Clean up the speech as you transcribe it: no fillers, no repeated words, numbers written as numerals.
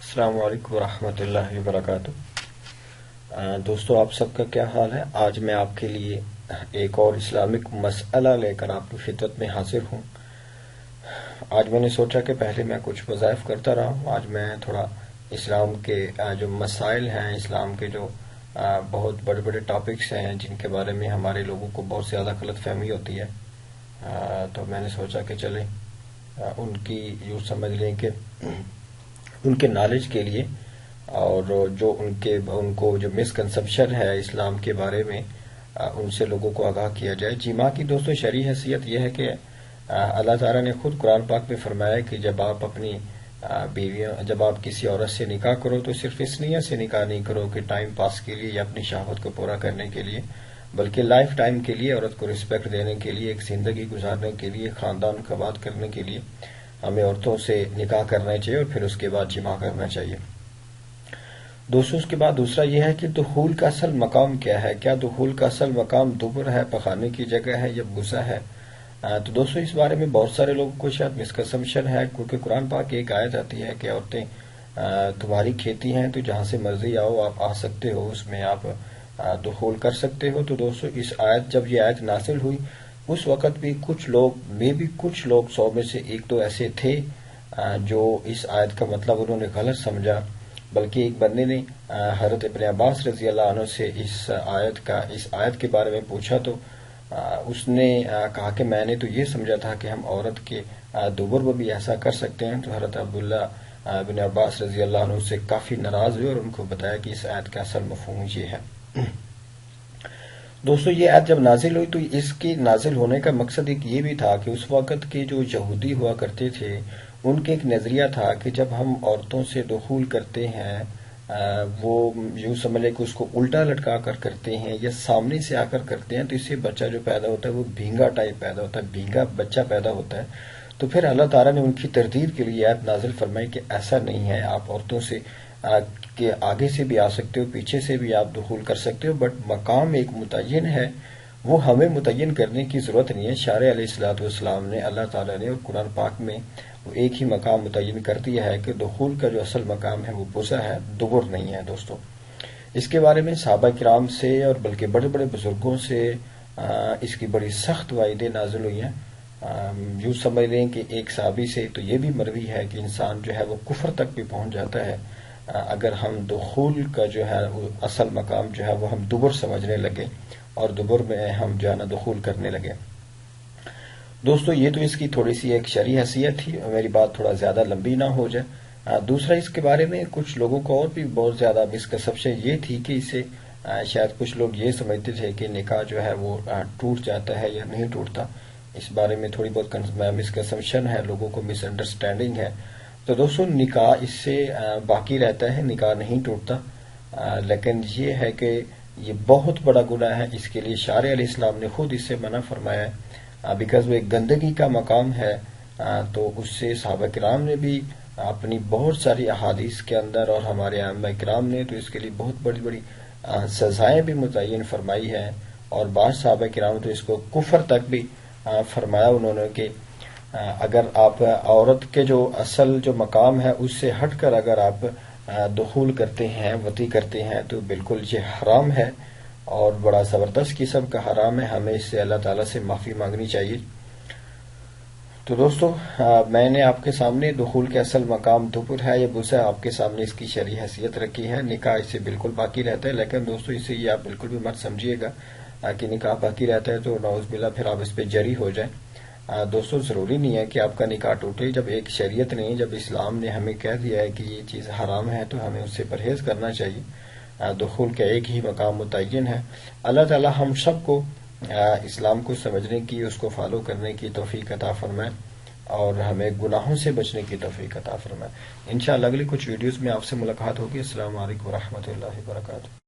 السلام علیکم ورحمۃ اللہ وبرکاتہ۔ دوستو، آپ سب کا کیا حال ہے؟ آج میں آپ کے لیے ایک اور اسلامک مسئلہ لے کر آپ کی خدمت میں حاضر ہوں۔ آج میں نے سوچا کہ پہلے میں کچھ وظائف کرتا رہا ہوں، آج میں تھوڑا اسلام کے جو مسائل ہیں، اسلام کے جو بہت بڑے بڑے ٹاپکس ہیں جن کے بارے میں ہمارے لوگوں کو بہت زیادہ غلط فہمی ہوتی ہے، تو میں نے سوچا کہ چلیں ان کی یوں سمجھ لیں کہ ان کے نالج کے لیے، اور جو ان کو جو مسکنسپشن ہے اسلام کے بارے میں، ان سے لوگوں کو آگاہ کیا جائے۔ جی ماں کی دوستوں شرعی حیثیت یہ ہے کہ اللہ تعالیٰ نے خود قرآن پاک میں فرمایا کہ جب آپ اپنی جب آپ کسی عورت سے نکاح کرو تو صرف اس نیت سے نکاح نہیں کرو کہ ٹائم پاس کے لیے یا اپنی شہوت کو پورا کرنے کے لیے، بلکہ لائف ٹائم کے لیے، عورت کو رسپیکٹ دینے کے لیے، ایک زندگی گزارنے کے لیے، خاندان کو آباد کرنے کے لیے ہمیں عورتوں سے نکاح کرنا چاہیے اور پھر اس کے بعد جماع کرنا چاہیے۔ دوستوں، اس کے بعد دوسرا یہ ہے کہ دخول کا اصل مقام کیا ہے؟ کیا دخول کا اصل مقام دبر ہے، پخانے کی جگہ ہے یا بوسہ ہے؟ تو دوستوں، اس بارے میں بہت سارے لوگوں کو شاید مسکنسپشن ہے، کیونکہ قرآن پاک ایک آیت آتی ہے کہ عورتیں تمہاری کھیتی ہیں تو جہاں سے مرضی آؤ آپ آ سکتے ہو، اس میں آپ دخول کر سکتے ہو۔ تو دوستوں، اس آیت جب یہ آیت نازل ہوئی اس وقت بھی کچھ لوگ 100 میں سے ایک تو ایسے تھے جو اس آیت کا مطلب انہوں نے غلط سمجھا، بلکہ ایک بندے نے حضرت ابن عباس رضی اللہ عنہ سے اس آیت کے بارے میں پوچھا، تو اس نے کہا کہ میں نے تو یہ سمجھا تھا کہ ہم عورت کے دوبر میں بھی ایسا کر سکتے ہیں۔ تو حضرت عبداللہ بن عباس رضی اللہ عنہ سے کافی ناراض ہوئے اور ان کو بتایا کہ اس آیت کا اصل مفہوم یہ ہے۔ دوستو، یہ آیت جب نازل ہوئی تو اس کی نازل ہونے کا مقصد ایک یہ بھی تھا کہ اس وقت کے جو یہودی ہوا کرتے تھے ان کے ایک نظریہ تھا کہ جب ہم عورتوں سے دخول کرتے ہیں وہ یوں سمجھ لیں کہ اس کو الٹا لٹکا کر کرتے ہیں یا سامنے سے آ کر کرتے ہیں، تو اس سے بچہ جو پیدا ہوتا ہے وہ بھینگا ٹائپ پیدا ہوتا ہے، بھینگا بچہ پیدا ہوتا ہے۔ تو پھر اللہ تعالیٰ نے ان کی تردید کے لیے آیت نازل فرمائی کہ ایسا نہیں ہے، آپ عورتوں سے کہ آگے سے بھی آ سکتے ہو، پیچھے سے بھی آپ دخول کر سکتے ہو، بٹ مقام ایک متعین ہے، وہ ہمیں متعین کرنے کی ضرورت نہیں ہے۔ شارع علیہ السلام نے، اللہ تعالیٰ نے اور قرآن پاک میں وہ ایک ہی مقام متعین کر دیا ہے کہ دخول کا جو اصل مقام ہے وہ بوسہ ہے، دبر نہیں ہے۔ دوستو، اس کے بارے میں صحابہ کرام سے اور بلکہ بڑے بڑے بزرگوں سے اس کی بڑی سخت وعیدیں نازل ہوئی ہیں۔ یوں سمجھ لیں کہ ایک صحابی سے تو یہ بھی مروی ہے کہ انسان جو ہے وہ کفر تک بھی پہنچ جاتا ہے اگر ہم دخول کا جو ہے اصل مقام جو ہے وہ ہم دبر سمجھنے لگے اور دبر میں ہم جو ہے نا دخول کرنے لگے۔ دوستو، یہ تو اس کی تھوڑی سی ایک شرعی حیثیت تھی، میری بات تھوڑا زیادہ لمبی نہ ہو جائے۔ دوسرا، اس کے بارے میں کچھ لوگوں کو اور بھی بہت زیادہ مسکنسپشن یہ تھی کہ اسے شاید کچھ لوگ یہ سمجھتے تھے کہ نکاح جو ہے وہ ٹوٹ جاتا ہے یا نہیں ٹوٹتا۔ اس بارے میں تھوڑی بہت مسکنسپشن ہے، لوگوں کو مس انڈرسٹینڈنگ ہے۔ تو دوستو، نکاح اس سے باقی رہتا ہے، نکاح نہیں ٹوٹتا، لیکن یہ ہے کہ یہ بہت بڑا گناہ ہے، اس کے لیے شارع علیہ السلام نے خود اس سے منع فرمایا ہے، بیکاز وہ ایک گندگی کا مقام ہے۔ تو اس سے صحابہ کرام نے بھی اپنی بہت ساری احادیث کے اندر اور ہمارے ائمہ کرام نے تو اس کے لیے بہت بڑی بڑی سزائیں بھی متعین فرمائی ہیں، اور بعض صحابہ کرام تو اس کو کفر تک بھی فرمایا انہوں نے کہ اگر آپ عورت کے جو اصل جو مقام ہے اس سے ہٹ کر اگر آپ دخول کرتے ہیں، وطی کرتے ہیں، تو بالکل یہ حرام ہے اور بڑا زبردست قسم کا حرام ہے، ہمیں اس سے اللہ تعالیٰ سے معافی مانگنی چاہیے۔ تو دوستو، میں نے آپ کے سامنے دخول کے اصل مقام دبر ہے یا بوسہ، آپ کے سامنے اس کی شرعی حیثیت رکھی ہے۔ نکاح اس سے بالکل باقی رہتا ہے، لیکن دوستو اس سے یہ آپ بالکل بھی مت سمجھیے گا کہ نکاح باقی رہتا ہے تو نعوذ باللہ پھر آپ اس پہ جری ہو جائیں۔ دوستو، ضروری نہیں ہے کہ آپ کا نکاح ٹوٹے، جب ایک شریعت نے، جب اسلام نے ہمیں کہہ دیا ہے کہ یہ چیز حرام ہے تو ہمیں اس سے پرہیز کرنا چاہیے۔ دخول کا ایک ہی مقام متعین ہے۔ اللہ تعالی ہم سب کو اسلام کو سمجھنے کی، اس کو فالو کرنے کی توفیق عطا فرمائے اور ہمیں گناہوں سے بچنے کی توفیق عطا فرمائے۔ انشاءاللہ اگلی کچھ ویڈیوز میں آپ سے ملاقات ہوگی۔ السلام علیکم ورحمۃ اللہ وبرکاتہ۔